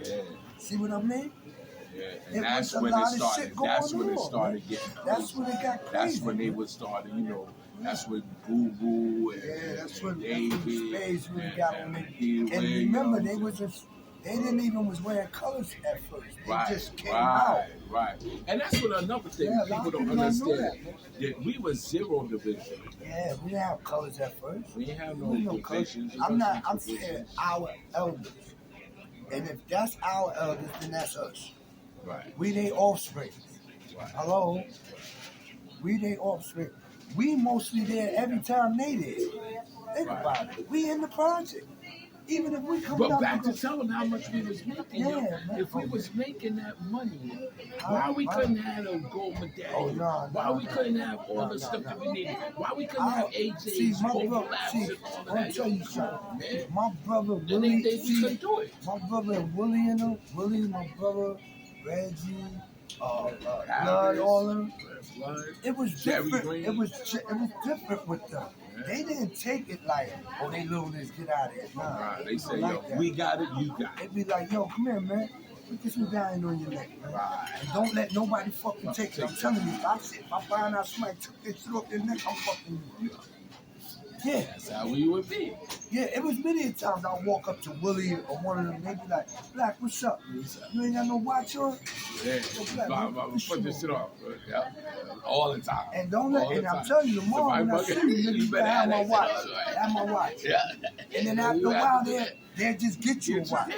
Yeah. See what I mean? Yeah, It and that's was a when lot it of started. shit going That's when it on, started man. getting crazy. That's when it got crazy. That's when they would start, you know. That's when Guru and Yeah, that's when David Spades really and, got on it. And remember, they didn't even was wearing colors at first. They just came out. Right. And that's what another thing people don't understand. That we were zero division. Yeah, we didn't have colors at first. We didn't have no divisions. I'm saying our elders. And if that's our elders, then that's us. Right. We they offspring. Right. Hello? We they offspring. We mostly there every time they did. Think about it. We in the project. Even if we come But back to tell them how much we was making. Yeah, man. If we was making that money, why we couldn't have a gold medallion? Why we couldn't have all the stuff that we needed? Why we couldn't have AJ's overlaps and all of that? I'll tell you something. Man. My brother Willie, we couldn't do it. My brother and Willie and them, Willie, my brother, Reggie, Blood, all of them. It was different. It was different with them. They didn't take it like, oh, they little this, get out of here. Nah, they say, yo, we got it, you got it. They be like, yo, come here, man. Put this medallion on your neck, man. And don't let nobody fucking take it. I'm telling you, if I find out somebody took this shit off their neck, I'm fucking you. Yeah. That's how we would be. Yeah, it was many times I'd walk up to Willie or one of them, they be like, Black, what's up? You ain't got no watch on? Yeah, put this shit off. Yeah. All the time. And don't let, and I'm telling you, tomorrow when I see you, you better have my watch. Have my watch. Yeah. And then after a while, they'll just get you a watch.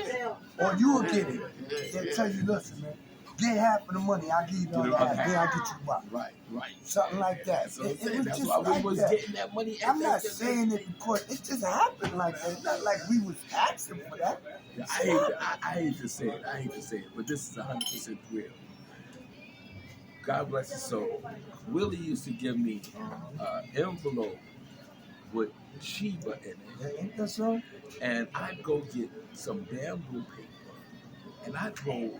Or you will get it. They'll tell you, listen, man, get half of the money, I'll give you the other half, then I'll get you a watch. Right. Something like that. So it was that's just why like we was that. getting that money. I'm not saying it because it just happened like that. It's not like we was asking for that. I hate to say it, but this is 100% real. God bless his soul. Willie used to give me an envelope with Chiba in it. Ain't that so? And I'd go get some bamboo paper and I'd roll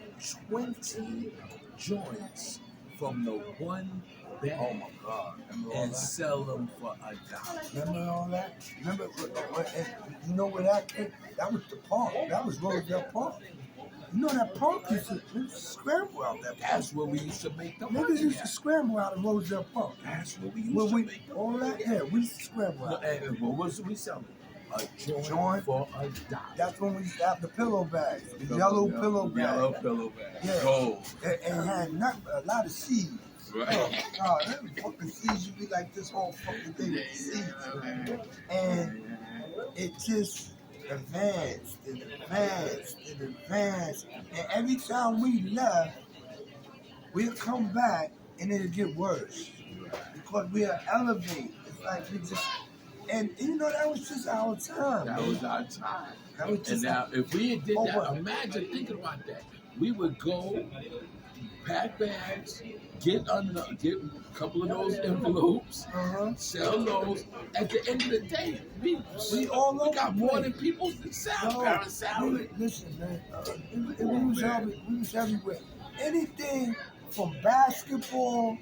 20 joints from the one bag. Oh my God. And sell them for $1. Remember all that? Remember, you know where that came? That was the park. That was Rosedale Park. You know that park used to scramble out there. That's where we used to make the money. Niggas used to scramble out of Rosedale Park. That's where we used to make the all that. Yeah, we used to scramble out. And what was we selling? A joint for $1. That's when we used to have the pillow bags, the yellow pillow bags. Yellow pillow bags. Yeah. Gold. And had a lot of seeds. Right. Oh, God, them fucking seeds would be like this whole fucking thing with seeds. And it just advanced and advanced and advanced. And every time we left, we'd come back and it'd get worse. Because we'll elevate. It's like we just, and you know, that was just our time. That was our time. That was just and now, if we did that, imagine thinking about that. We would go, pack bags, get a couple of those envelopes, sell those. At the end of the day, we got more than people's salary. Listen, man, we was everywhere. Anything from basketball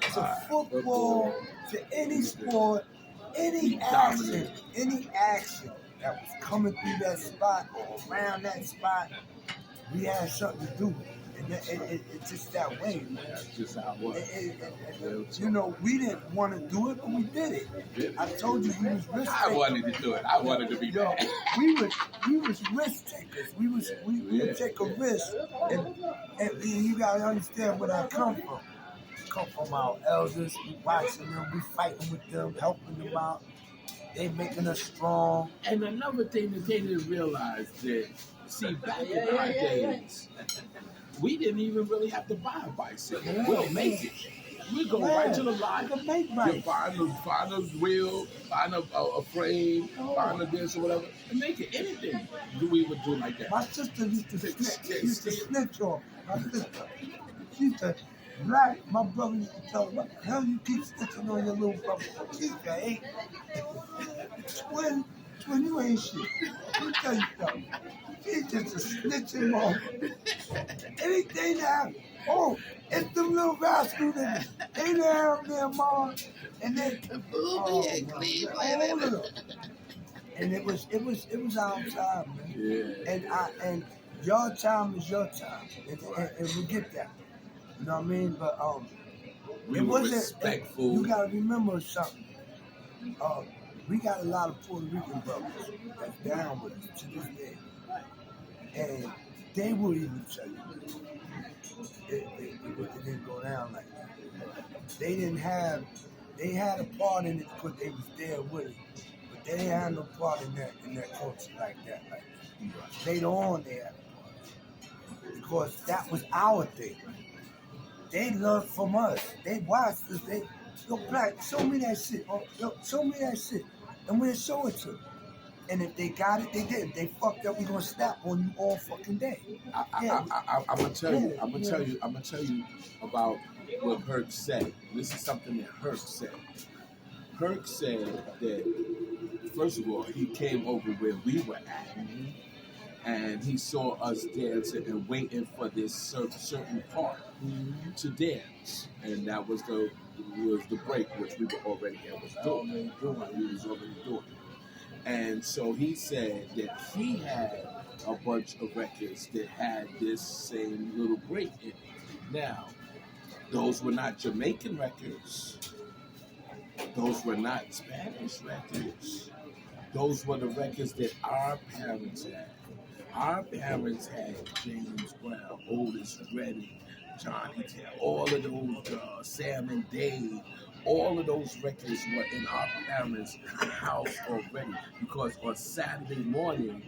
to football to any sport, any action that was coming through that spot or around that spot, we had something to do with it. And it's just that way. That's just how it was. You know, we didn't want to do it, but we did it. I told you we was risk takers. I wanted to do it. I wanted to be bad. We was risk takers. We would take a risk, and you gotta understand where I come from. Come from our elders. We watching them. We fighting with them, helping them out. They making us strong. And another thing that they didn't realize that, see, back in our days, we didn't even really have to buy a bicycle. We'll make it. We go right to the lot, find a wheel, find a frame, find a this or whatever, and make it. Anything we would do like that. My sister used to snitch on. My sister, she said, Black, my brother used to tell her, what the hell you keep snitching on your little brother? She said, hey, twin, you ain't shit. Let me tell you something. He's just a snitching mom. Anything that happens, it's them little rascals that they down there, mom. And then, and it was our time, man. Yeah. And your time is your time, and we get that. You know what I mean? But We it were wasn't. respectful. You gotta remember something. We got a lot of Puerto Rican brothers that's down with us to this day, and they will even tell you it didn't go down like that. They didn't have. They had a part in it because they was there with it, but they didn't have no part in that culture like that. Like that. Later on, they had a part because that was our thing. They learned from us. They watched us. They, yo, Black, show me that shit. Yo, show me that shit, and we'll show it to them. And if they got it, they did. If they fucked up, we gonna snap on you all fucking day. I'm gonna tell you. I'm gonna tell you about what Herc said. This is something that Herc said. Herc said that first of all, he came over where we were at, and he saw us dancing and waiting for this certain part to dance, and that was the break, which we were already doing. We was already doing. And so he said that he had a bunch of records that had this same little break in it. Now, those were not Jamaican records. Those were not Spanish records. Those were the records that our parents had. Our parents had James Brown, Otis Redding, Johnny Taylor, all of those, Sam and Dave. All of those records were in our parents' house already, because on Saturday morning,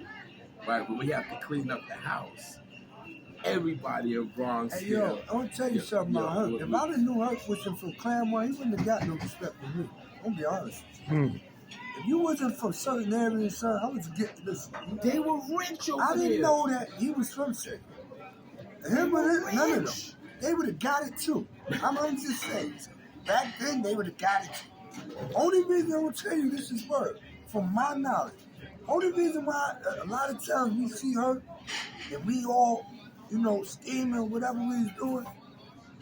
right, when we have to clean up the house, everybody in Bronx. Hey, yo, I want to tell you something about Herc. If I didn't know Herc wasn't from Claremont, he wouldn't have got no respect from me. I'm gonna be honest. If you wasn't from certain areas, son, I was getting this. They were rich over there. I didn't know that he was from City. Him or none of them. They would have got it too. I'm just saying. Back then, they would have got it too. Only reason I'm gonna tell you this is word, from my knowledge. Only reason why a lot of times we see her and we all, you know, scheming whatever we was doing,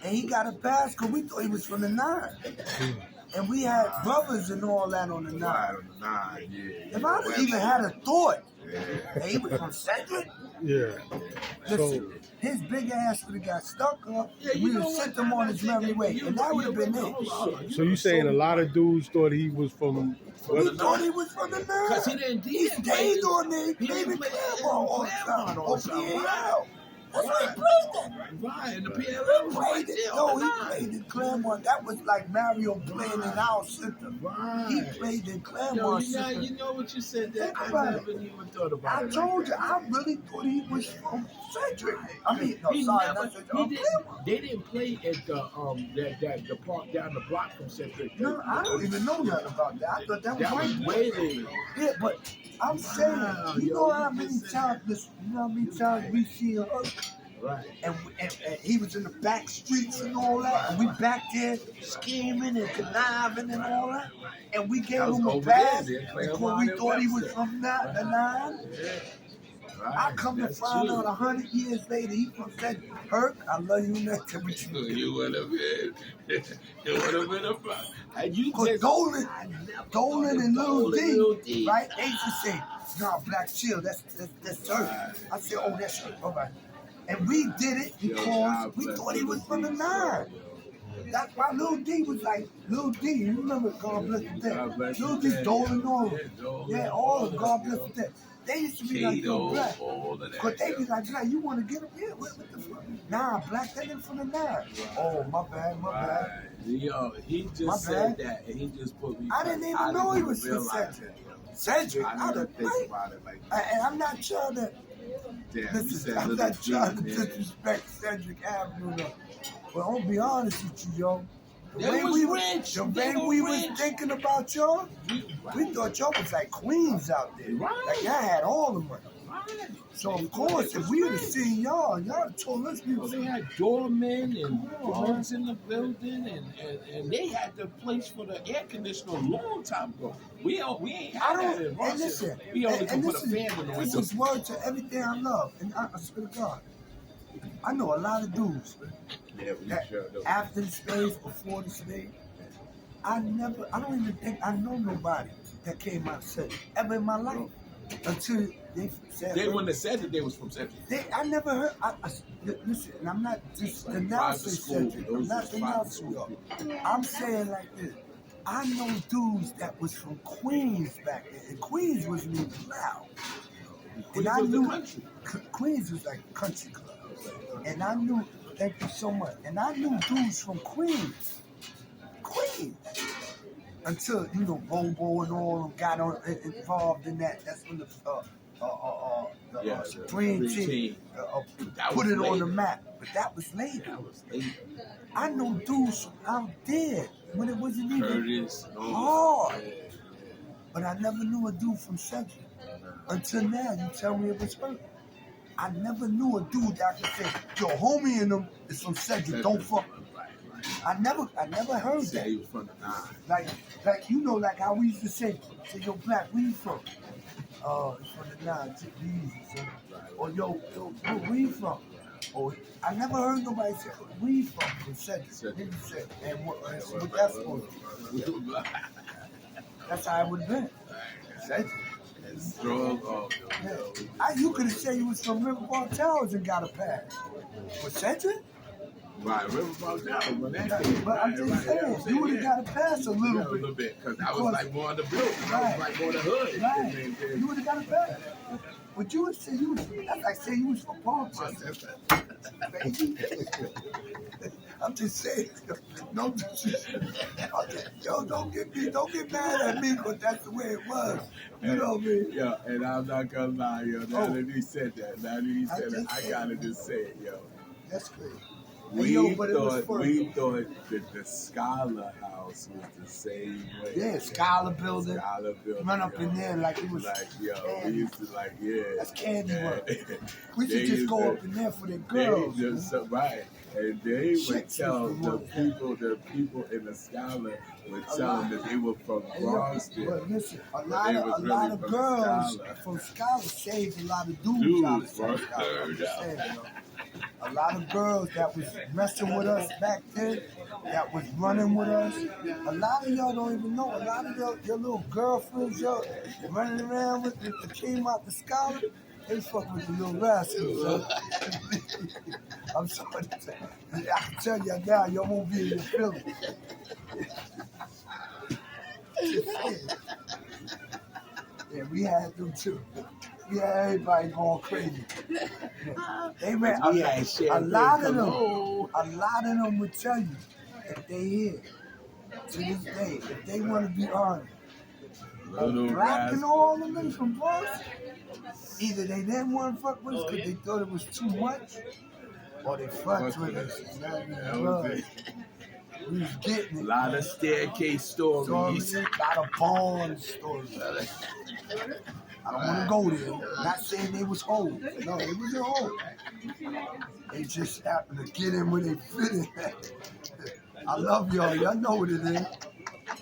and he got a pass because we thought he was from the 9. And we had brothers and all that on the 9. If I even had a thought that he was from Cedric, listen, his big ass would have got stuck up. We would have sent him on his merry way, and that would have been it. So you saying a lot of dudes thought he was from? We thought he was from the 9. Because he didn't. He stayed on there. He played with Claremont all the time. That's why he played that. Right, and the PLL He played it. No, he played in Claremont. That was like Mario playing in our center. Right. He played in Claremont center. You know what you said there? Think I about never it. even thought about it. I told you, I really thought he was from Cedric. I mean, no, He sorry, never- not Cedric. he didn't, they didn't play at the park down the block from Cedric. No, I don't even know nothing about that. I thought that was That was white. way later. Yeah, but I'm saying, you know how many times we see her, Right. and he was in the back streets and all that, and we back there scheming and conniving and all that, and we gave him a pass because we thought he was from the 9. I come to find out 100 years later, he from Cedric. Herc, I love you next with you. You would have been. It would have been a problem. And you Because just Dolan and Lil Lil D, D. right? They used to say, "No, Black Chill, that's Herc." I said, "Oh, that's Herc." All right. And we did it because we thought he was from the 9. That's why Lil D was like, Lil D, you remember God Bless the Dead? Lil D, Dolan, all of them. Yeah, all of them, God Bless the Dead. They used to be like, yo, Black. But they be like, Black, you want to get him? Yeah, what the fuck? Nah, Black, that ain't from the 9. Oh, my bad. He just said that, and he just put me. I didn't even know he was from Cedric. Cedric, I didn't think about it like that. And I'm not trying to, listen, I'm not trying to disrespect Cedric Avenue, no. But I'm gonna be honest with you, yo. The way we was thinking about y'all, we thought y'all was like queens out there. Right. Like y'all had all the money. Right. So of course, if we would have seen y'all told us we Well, was. they had doormen and guards in the building, and they had the place for the air conditioner a long time ago. We ain't had that in Bronx. And listen, we only can put a listen, fan in the this window. is word to everything I love, and I swear to God, I know a lot of dudes that after the Spades, before the Spades, I don't even think I know nobody that came out and said it ever in my life. until they said They wouldn't have said that they was from Central. I never heard. Listen, and I'm not just denouncing Cedric. I'm not denouncing y'all. I'm saying like this. I know dudes that was from Queens back then, and Queens wasn't even loud. And I knew Queens was like a country club. And I knew, thank you so much. And I knew dudes from Queens. Until, Bobo and all them got involved in that. That's when the Supreme Team put it on the map. But that was later. I know dudes out there when it wasn't even hard. But I never knew a dude from Central. Until now, you tell me it was her. I never knew a dude that could say, yo, homie in them is from Cedric, don't fuck. I never heard that. He was from the 9. Like like how we used to say, yo, Black, where you from? It's from the 9, son. Or yo, where you from? Or I never heard nobody say, where you from Cedric. Nigga said, and what that's supposed to be. That's how it would have been. Cedric. You could have said you was from Riverbar Towers and got a pass. For Cedric? Right, Riverbar Towers. But I'm just saying, you would have got a pass a little bit. Because I was like more on the building. I was like more on the hood. Right. You would have got a pass. But you would say that's like saying you was from Bronxdale. I'm just saying, don't get mad at me, but that's the way it was. You know what I mean? Yeah, and I'm not gonna lie, yo. Now that he said that, I gotta just say it, yo. That's crazy. We thought that the Scholar House was the same way. Yeah, Scholar Building. Run up in there like it was like, yo, we used to that's candy work. We should just go up in there for the girls. Right. And they would tell the people in the Scholar would tell them that they were from Bronxdale. But listen, a lot of girls from Scholar saved a lot of dudes out of Scholar. A lot of girls that was messing with us back then, that was running with us. A lot of y'all don't even know. A lot of your little girlfriends, y'all running around with that came out the Scholar, they fuck with the little Rascals. I'm sorry to tell you. I can tell you now, y'all won't be in your feelings. Yeah, we had them too. We had everybody going crazy. They ran a lot of them would tell you if they here to this day, if they want to be honest. Black and all of them from Bronx, either they didn't want to fuck with us because they thought it was too much, or they fucked with us. We was getting it. A lot of staircase stories. A lot of barn stories. I don't want to go there. Not saying they was hoes. No, they wasn't hoes. They just happened to get in where they fit in. I love y'all. Y'all know what it is.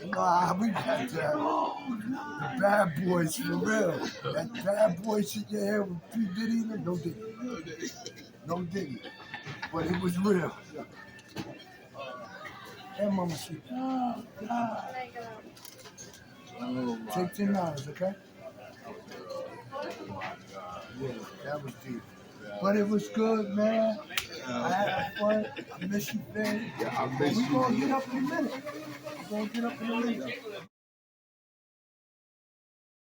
You know how we got that. The bad boys for real. That bad boy shit you had with P. Diddy in them, no Diddy. No Diddy. But it was real. Hey, Mama, see. Take $10, okay? Yeah, that was deep. But it was good, man. I had fun. I miss you, man. Yeah, I miss you. We're going to get up in a minute.